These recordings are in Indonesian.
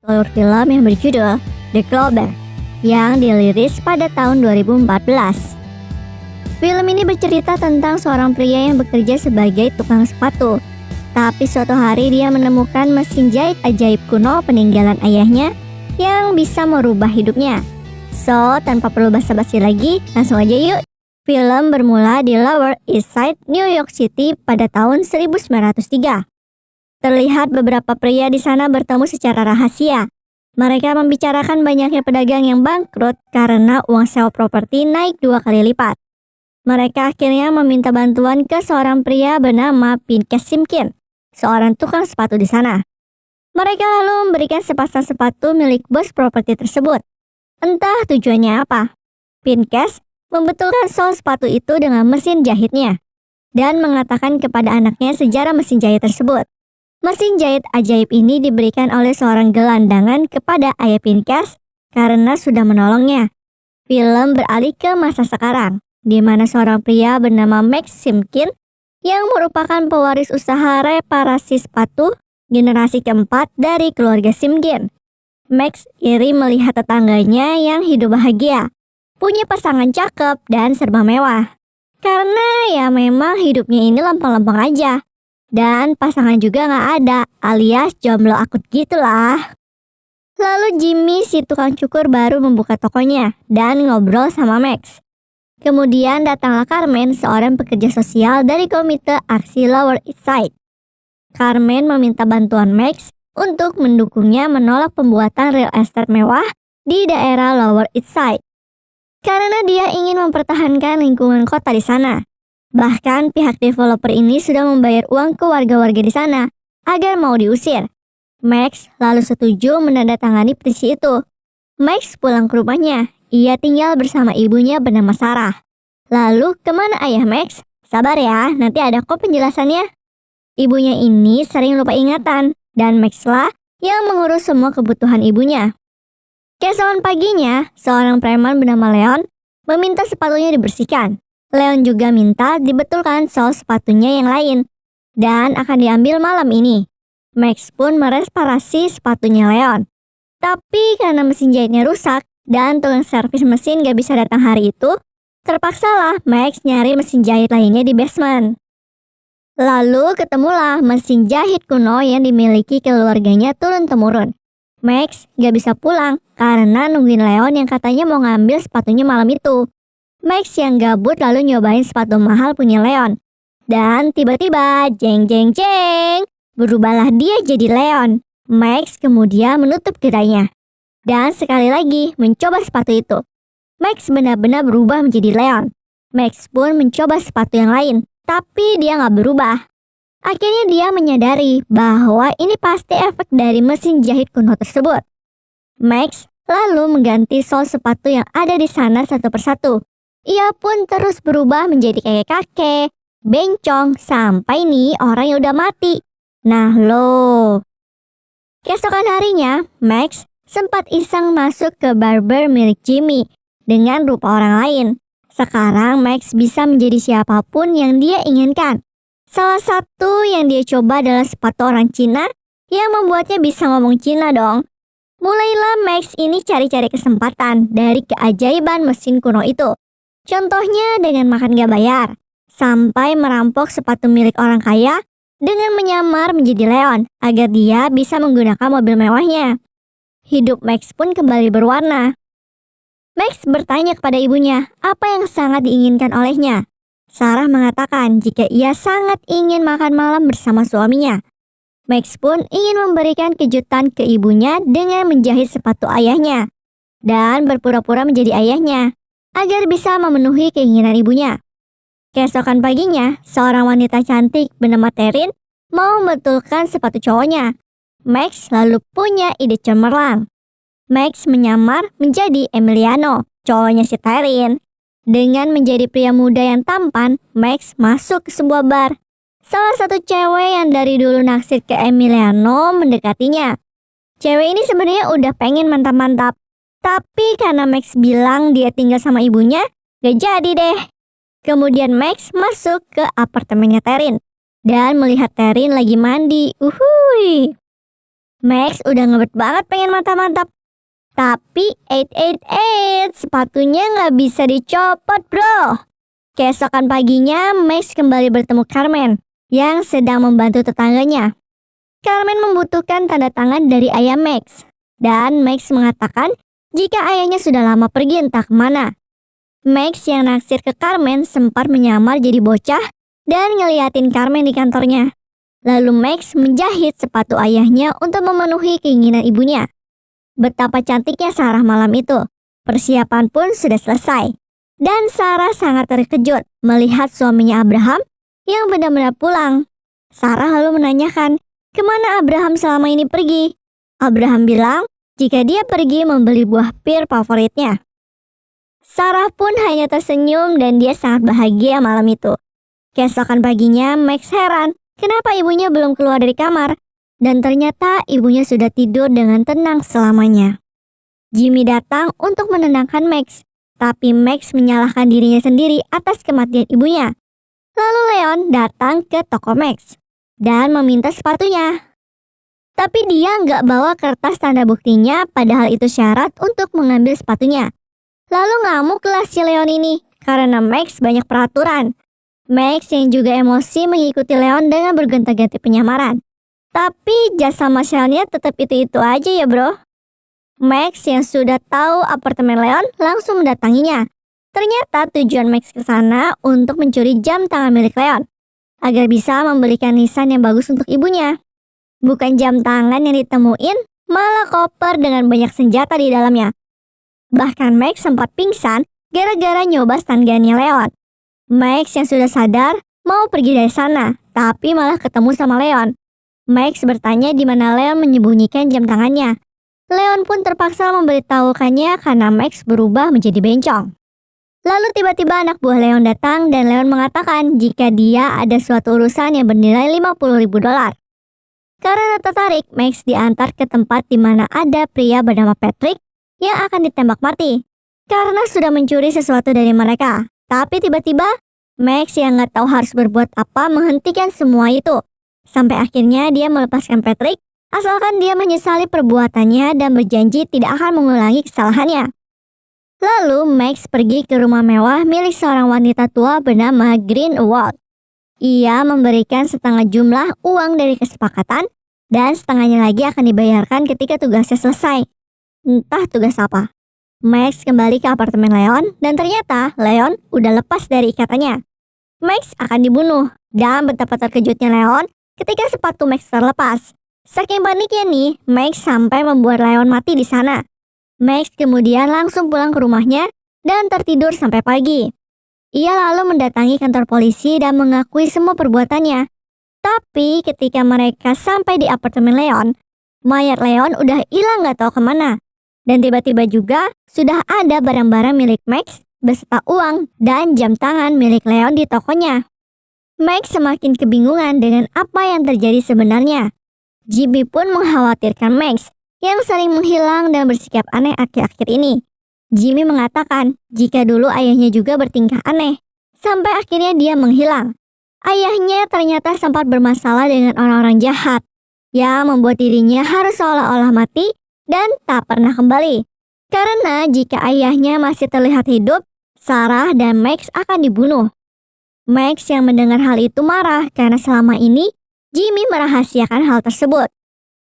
alur film yang berjudul The Clover yang dirilis pada tahun 2014. Film ini bercerita tentang seorang pria yang bekerja sebagai tukang sepatu. Tapi suatu hari dia menemukan mesin jahit ajaib kuno peninggalan ayahnya yang bisa merubah hidupnya. So, tanpa perlu basa-basi lagi, langsung aja yuk. Film bermula di Lower East Side, New York City pada tahun 1903. Terlihat beberapa pria di sana bertemu secara rahasia. Mereka membicarakan banyaknya pedagang yang bangkrut karena uang sewa properti naik 2 kali lipat. Mereka akhirnya meminta bantuan ke seorang pria bernama Pincus Simpkin, seorang tukang sepatu di sana. Mereka lalu memberikan sepasang sepatu milik bos properti tersebut. Entah tujuannya apa. Pincus membetulkan sol sepatu itu dengan mesin jahitnya dan mengatakan kepada anaknya sejarah mesin jahit tersebut. Mesin jahit ajaib ini diberikan oleh seorang gelandangan kepada ayah Pincus karena sudah menolongnya. Film beralih ke masa sekarang, di mana seorang pria bernama Max Simpkin yang merupakan pewaris usaha reparasi sepatu generasi keempat dari keluarga Simpkin. Max iri melihat tetangganya yang hidup bahagia, punya pasangan cakep dan serba mewah. Karena ya memang hidupnya ini lempeng-lempeng aja. Dan pasangan juga gak ada, alias jomblo akut gitulah. Lalu Jimmy si tukang cukur baru membuka tokonya dan ngobrol sama Max. Kemudian datanglah Carmen, seorang pekerja sosial dari komite aksi Lower East Side. Carmen meminta bantuan Max untuk mendukungnya menolak pembuatan real estate mewah di daerah Lower East Side. Karena dia ingin mempertahankan lingkungan kota di sana. Bahkan pihak developer ini sudah membayar uang ke warga-warga di sana agar mau diusir. Max lalu setuju menandatangani petisi itu. Max pulang ke rumahnya. Ia tinggal bersama ibunya bernama Sarah. Lalu kemana ayah Max? Sabar ya, nanti ada kok penjelasannya. Ibunya ini sering lupa ingatan dan Max lah yang mengurus semua kebutuhan ibunya. Keesokan paginya, seorang preman bernama Leon meminta sepatunya dibersihkan. Leon juga minta dibetulkan sol sepatunya yang lain dan akan diambil malam ini. Max pun mereparasi sepatunya Leon. Tapi karena mesin jahitnya rusak dan tukang servis mesin gak bisa datang hari itu, terpaksalah Max nyari mesin jahit lainnya di basement. Lalu ketemulah mesin jahit kuno yang dimiliki keluarganya turun-temurun. Max gak bisa pulang karena nungguin Leon yang katanya mau ngambil sepatunya malam itu. Max yang gabut lalu nyobain sepatu mahal punya Leon. Dan tiba-tiba, jeng jeng jeng, berubahlah dia jadi Leon. Max kemudian menutup gerainya. Dan sekali lagi mencoba sepatu itu. Max benar-benar berubah menjadi Leon. Max pun mencoba sepatu yang lain, tapi dia gak berubah. Akhirnya dia menyadari bahwa ini pasti efek dari mesin jahit kuno tersebut. Max lalu mengganti sol sepatu yang ada di sana satu persatu. Ia pun terus berubah menjadi kakek-kakek, bencong, sampai nih orang yang udah mati. Nah loh. Keesokan harinya, Max sempat iseng masuk ke barber milik Jimmy dengan rupa orang lain. Sekarang Max bisa menjadi siapapun yang dia inginkan. Salah satu yang dia coba adalah sepatu orang Cina yang membuatnya bisa ngomong Cina dong. Mulailah Max ini cari-cari kesempatan dari keajaiban mesin kuno itu. Contohnya dengan makan gak bayar, sampai merampok sepatu milik orang kaya dengan menyamar menjadi Leon agar dia bisa menggunakan mobil mewahnya. Hidup Max pun kembali berwarna. Max bertanya kepada ibunya apa yang sangat diinginkan olehnya. Sarah mengatakan jika ia sangat ingin makan malam bersama suaminya. Max pun ingin memberikan kejutan ke ibunya dengan menjahit sepatu ayahnya dan berpura-pura menjadi ayahnya agar bisa memenuhi keinginan ibunya. Keesokan paginya, seorang wanita cantik bernama Terin mau membetulkan sepatu cowoknya. Max lalu punya ide cemerlang. Max menyamar menjadi Emiliano, cowoknya si Terin. Dengan menjadi pria muda yang tampan, Max masuk ke sebuah bar. Salah satu cewek yang dari dulu naksir ke Emiliano mendekatinya. Cewek ini sebenarnya udah pengen mantap-mantap. Tapi karena Max bilang dia tinggal sama ibunya, gak jadi deh. Kemudian Max masuk ke apartemennya Terin dan melihat Terin lagi mandi. Uhuy. Max udah ngebet banget pengen mantap-mantap. Tapi 888 sepatunya nggak bisa dicopot bro. Keesokan paginya Max kembali bertemu Carmen yang sedang membantu tetangganya. Carmen membutuhkan tanda tangan dari ayah Max. Dan Max mengatakan jika ayahnya sudah lama pergi entah kemana. Max yang naksir ke Carmen sempat menyamar jadi bocah dan ngeliatin Carmen di kantornya. Lalu Max menjahit sepatu ayahnya untuk memenuhi keinginan ibunya. Betapa cantiknya Sarah malam itu. Persiapan pun sudah selesai. Dan Sarah sangat terkejut melihat suaminya Abraham yang benar-benar pulang. Sarah lalu menanyakan, kemana Abraham selama ini pergi? Abraham bilang, jika dia pergi membeli buah pir favoritnya. Sarah pun hanya tersenyum dan dia sangat bahagia malam itu. Keesokan paginya Max heran, kenapa ibunya belum keluar dari kamar? Dan ternyata ibunya sudah tidur dengan tenang selamanya. Jimmy datang untuk menenangkan Max. Tapi Max menyalahkan dirinya sendiri atas kematian ibunya. Lalu Leon datang ke toko Max dan meminta sepatunya. Tapi dia nggak bawa kertas tanda buktinya, padahal itu syarat untuk mengambil sepatunya. Lalu ngamuklah si Leon ini karena Max banyak peraturan. Max yang juga emosi mengikuti Leon dengan bergonta-ganti penyamaran. Tapi jasa Marshall-nya tetap itu-itu aja ya bro. Max yang sudah tahu apartemen Leon langsung mendatanginya. Ternyata tujuan Max ke sana untuk mencuri jam tangan milik Leon agar bisa membelikan nisan yang bagus untuk ibunya. Bukan jam tangan yang ditemuin, malah koper dengan banyak senjata di dalamnya. Bahkan Max sempat pingsan gara-gara nyoba stun gun-nya Leon. Max yang sudah sadar mau pergi dari sana, tapi malah ketemu sama Leon. Max bertanya di mana Leon menyembunyikan jam tangannya. Leon pun terpaksa memberitahukannya karena Max berubah menjadi bencong. Lalu tiba-tiba anak buah Leon datang dan Leon mengatakan jika dia ada suatu urusan yang bernilai $50.000. Karena tertarik, Max diantar ke tempat di mana ada pria bernama Patrick yang akan ditembak mati karena sudah mencuri sesuatu dari mereka. Tapi tiba-tiba Max yang nggak tahu harus berbuat apa menghentikan semua itu. Sampai akhirnya dia melepaskan Patrick asalkan dia menyesali perbuatannya dan berjanji tidak akan mengulangi kesalahannya. Lalu Max pergi ke rumah mewah milik seorang wanita tua bernama Greenwald. Ia memberikan setengah jumlah uang dari kesepakatan dan setengahnya lagi akan dibayarkan ketika tugasnya selesai. Entah tugas apa. Max kembali ke apartemen Leon dan ternyata Leon udah lepas dari ikatannya. Max akan dibunuh dan betapa terkejutnya Leon ketika sepatu Max terlepas. Saking paniknya nih, Max sampai membuat Leon mati di sana. Max kemudian langsung pulang ke rumahnya dan tertidur sampai pagi. Ia lalu mendatangi kantor polisi dan mengakui semua perbuatannya. Tapi ketika mereka sampai di apartemen Leon, mayat Leon udah hilang gak tahu kemana. Dan tiba-tiba juga sudah ada barang-barang milik Max beserta uang dan jam tangan milik Leon di tokonya. Max semakin kebingungan dengan apa yang terjadi sebenarnya. Jimmy pun mengkhawatirkan Max yang sering menghilang dan bersikap aneh akhir-akhir ini. Jimmy mengatakan jika dulu ayahnya juga bertingkah aneh, sampai akhirnya dia menghilang. Ayahnya ternyata sempat bermasalah dengan orang-orang jahat, yang membuat dirinya harus seolah-olah mati dan tak pernah kembali. Karena jika ayahnya masih terlihat hidup, Sarah dan Max akan dibunuh. Max yang mendengar hal itu marah karena selama ini Jimmy merahasiakan hal tersebut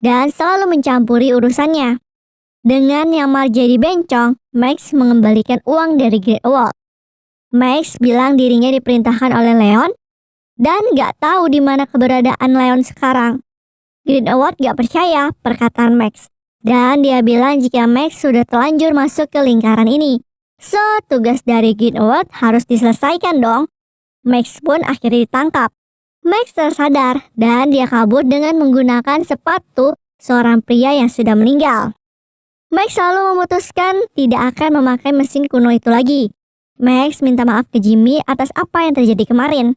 dan selalu mencampuri urusannya. Dengan nyamar jadi bencong, Max mengembalikan uang dari Greenwald. Max bilang dirinya diperintahkan oleh Leon dan gak tahu di mana keberadaan Leon sekarang. Greenwald gak percaya perkataan Max dan dia bilang jika Max sudah telanjur masuk ke lingkaran ini. So, tugas dari Greenwald harus diselesaikan dong. Max pun akhirnya ditangkap. Max tersadar dan dia kabur dengan menggunakan sepatu seorang pria yang sudah meninggal. Max selalu memutuskan tidak akan memakai mesin kuno itu lagi. Max minta maaf ke Jimmy atas apa yang terjadi kemarin.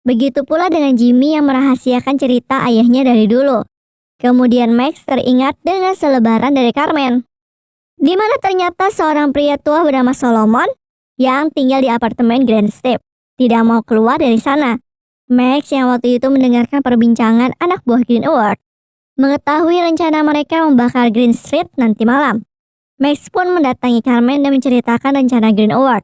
Begitu pula dengan Jimmy yang merahasiakan cerita ayahnya dari dulu. Kemudian Max teringat dengan selebaran dari Carmen, di mana ternyata seorang pria tua bernama Solomon yang tinggal di apartemen Grand Step tidak mau keluar dari sana. Max yang waktu itu mendengarkan perbincangan anak buah Greenwald. Mengetahui rencana mereka membakar Green Street nanti malam, Max pun mendatangi Carmen dan menceritakan rencana Greenwood.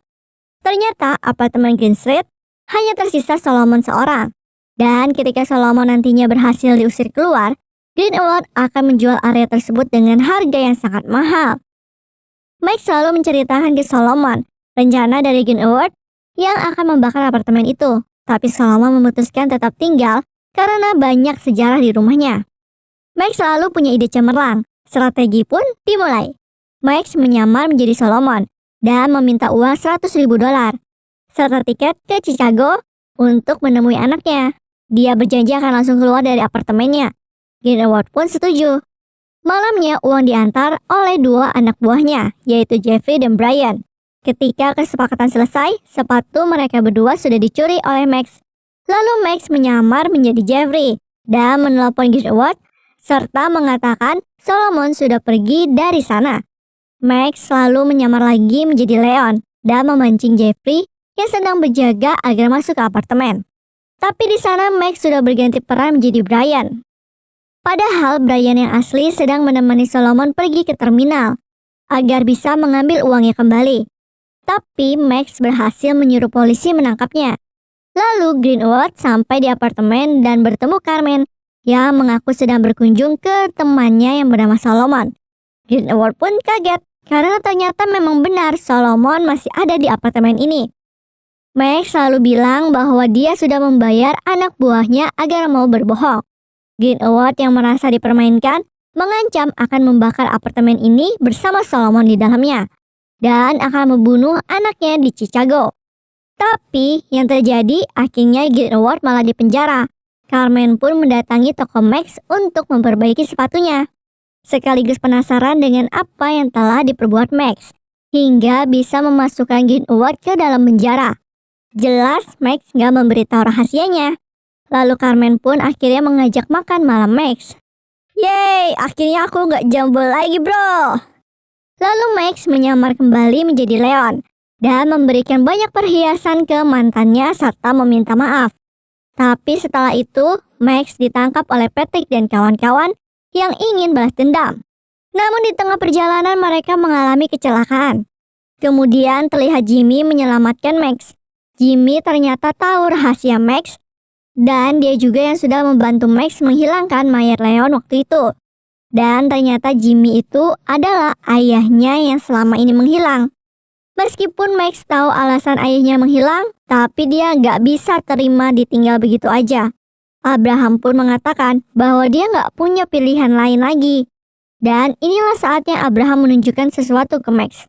Ternyata apartemen Green Street hanya tersisa Solomon seorang. Dan ketika Solomon nantinya berhasil diusir keluar, Greenwood akan menjual area tersebut dengan harga yang sangat mahal. Max selalu menceritakan ke Solomon rencana dari Greenwood yang akan membakar apartemen itu. Tapi Solomon memutuskan tetap tinggal karena banyak sejarah di rumahnya. Max selalu punya ide cemerlang. Strategi pun dimulai. Max menyamar menjadi Solomon dan meminta uang $100.000 serta tiket ke Chicago untuk menemui anaknya. Dia berjanji akan langsung keluar dari apartemennya. Greenwood pun setuju. Malamnya uang diantar oleh dua anak buahnya, yaitu Jeffrey dan Brian. Ketika kesepakatan selesai, sepatu mereka berdua sudah dicuri oleh Max. Lalu Max menyamar menjadi Jeffrey dan menelpon Greenwood serta mengatakan Solomon sudah pergi dari sana. Max selalu menyamar lagi menjadi Leon dan memancing Jeffrey yang sedang berjaga agar masuk ke apartemen. Tapi di sana Max sudah berganti peran menjadi Brian. Padahal Brian yang asli sedang menemani Solomon pergi ke terminal agar bisa mengambil uangnya kembali. Tapi Max berhasil menyuruh polisi menangkapnya. Lalu Greenwood sampai di apartemen dan bertemu Carmen yang mengaku sedang berkunjung ke temannya yang bernama Solomon. Greenwood pun kaget karena ternyata memang benar Solomon masih ada di apartemen ini. Max selalu bilang bahwa dia sudah membayar anak buahnya agar mau berbohong. Greenwood yang merasa dipermainkan mengancam akan membakar apartemen ini bersama Solomon di dalamnya dan akan membunuh anaknya di Chicago. Tapi yang terjadi akhirnya Greenwood malah dipenjara. Carmen pun mendatangi toko Max untuk memperbaiki sepatunya. Sekaligus penasaran dengan apa yang telah diperbuat Max, hingga bisa memasukkan Greenwood ke dalam penjara. Jelas Max gak memberitahu rahasianya. Lalu Carmen pun akhirnya mengajak makan malam Max. Yeay, akhirnya aku gak jambul lagi bro. Lalu Max menyamar kembali menjadi Leon dan memberikan banyak perhiasan ke mantannya serta meminta maaf. Tapi setelah itu, Max ditangkap oleh Patrick dan kawan-kawan yang ingin balas dendam. Namun di tengah perjalanan mereka mengalami kecelakaan. Kemudian terlihat Jimmy menyelamatkan Max. Jimmy ternyata tahu rahasia Max dan dia juga yang sudah membantu Max menghilangkan mayat Leon waktu itu. Dan ternyata Jimmy itu adalah ayahnya yang selama ini menghilang. Meskipun Max tahu alasan ayahnya menghilang, tapi dia gak bisa terima ditinggal begitu aja. Abraham pun mengatakan bahwa dia gak punya pilihan lain lagi. Dan inilah saatnya Abraham menunjukkan sesuatu ke Max,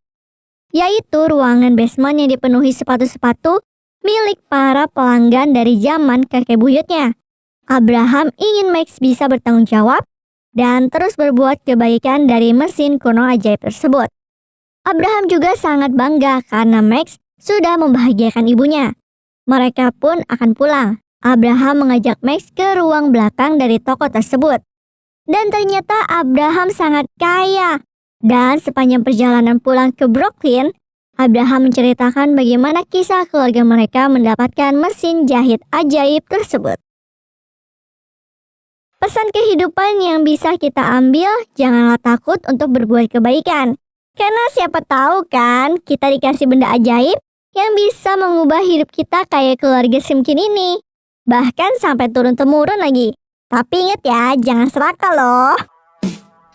yaitu ruangan basement yang dipenuhi sepatu-sepatu milik para pelanggan dari zaman kakek buyutnya. Abraham ingin Max bisa bertanggung jawab dan terus berbuat kebaikan dari mesin kuno ajaib tersebut. Abraham juga sangat bangga karena Max sudah membahagiakan ibunya. Mereka pun akan pulang. Abraham mengajak Max ke ruang belakang dari toko tersebut. Dan ternyata Abraham sangat kaya. Dan sepanjang perjalanan pulang ke Brooklyn, Abraham menceritakan bagaimana kisah keluarga mereka mendapatkan mesin jahit ajaib tersebut. Pesan kehidupan yang bisa kita ambil, janganlah takut untuk berbuat kebaikan. Karena siapa tahu kan kita dikasih benda ajaib yang bisa mengubah hidup kita kayak keluarga Simkin ini. Bahkan sampai turun-temurun lagi. Tapi ingat ya, jangan serakah loh.